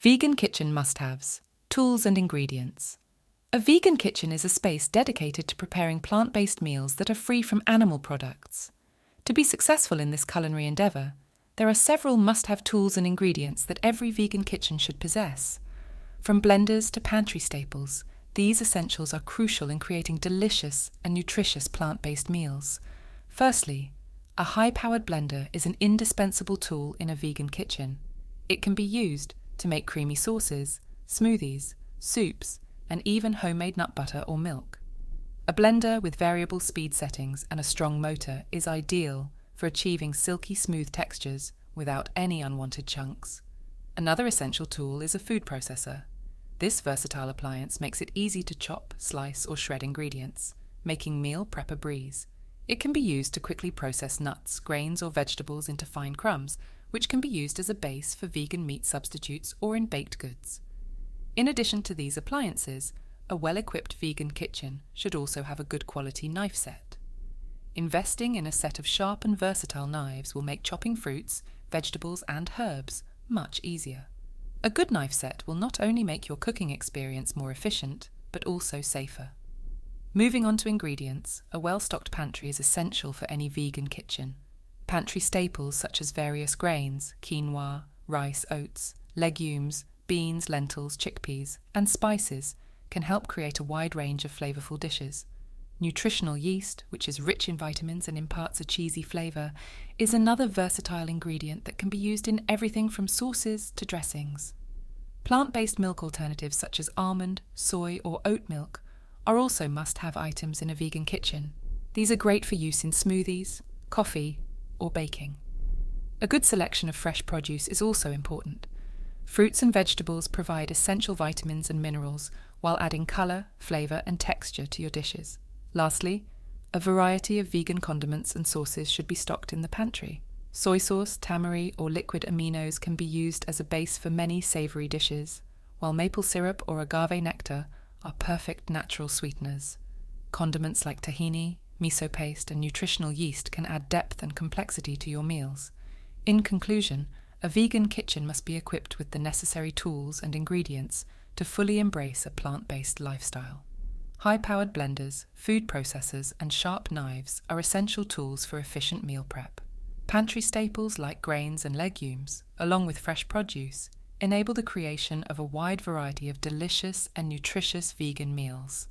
Vegan kitchen must-haves, tools and ingredients. A vegan kitchen is a space dedicated to preparing plant-based meals that are free from animal products. To be successful in this culinary endeavour, there are several must-have tools and ingredients that every vegan kitchen should possess. From blenders to pantry staples, these essentials are crucial in creating delicious and nutritious plant-based meals. Firstly, a high-powered blender is an indispensable tool in a vegan kitchen. It can be used to make creamy sauces, smoothies, soups, and even homemade nut butter or milk. A blender with variable speed settings and a strong motor is ideal for achieving silky smooth textures without any unwanted chunks. Another essential tool is a food processor. This versatile appliance makes it easy to chop, slice, or shred ingredients, making meal prep a breeze. It can be used to quickly process nuts, grains, or vegetables into fine crumbs, which can be used as a base for vegan meat substitutes or in baked goods. In addition to these appliances, a well-equipped vegan kitchen should also have a good quality knife set. Investing in a set of sharp and versatile knives will make chopping fruits, vegetables, and herbs much easier. A good knife set will not only make your cooking experience more efficient, but also safer. Moving on to ingredients, a well-stocked pantry is essential for any vegan kitchen. Pantry staples such as various grains, quinoa, rice, oats, legumes, beans, lentils, chickpeas, and spices can help create a wide range of flavorful dishes. Nutritional yeast, which is rich in vitamins and imparts a cheesy flavor, is another versatile ingredient that can be used in everything from sauces to dressings. Plant-based milk alternatives such as almond, soy, or oat milk are also must-have items in a vegan kitchen. These are great for use in smoothies, coffee, or baking. A good selection of fresh produce is also important. Fruits and vegetables provide essential vitamins and minerals while adding colour, flavour, and texture to your dishes. Lastly, a variety of vegan condiments and sauces should be stocked in the pantry. Soy sauce, tamari, or liquid aminos can be used as a base for many savoury dishes, while maple syrup or agave nectar are perfect natural sweeteners. Condiments like tahini, miso paste, and nutritional yeast can add depth and complexity to your meals. In conclusion, a vegan kitchen must be equipped with the necessary tools and ingredients to fully embrace a plant-based lifestyle. High-powered blenders, food processors, and sharp knives are essential tools for efficient meal prep. Pantry staples like grains and legumes, along with fresh produce, enable the creation of a wide variety of delicious and nutritious vegan meals.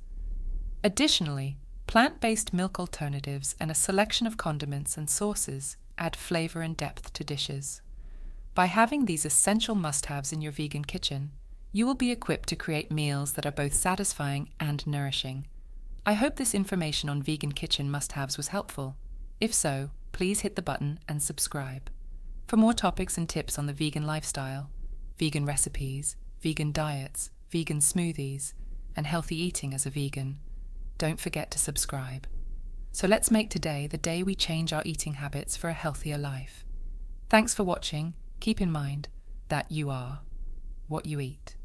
Additionally, plant-based milk alternatives and a selection of condiments and sauces add flavor and depth to dishes. By having these essential must-haves in your vegan kitchen, you will be equipped to create meals that are both satisfying and nourishing. I hope this information on vegan kitchen must-haves was helpful. If so, please hit the button and subscribe. For more topics and tips on the vegan lifestyle, vegan recipes, vegan diets, vegan smoothies, and healthy eating as a vegan, don't forget to subscribe. So let's make today the day we change our eating habits for a healthier life. Thanks for watching. Keep in mind that you are what you eat.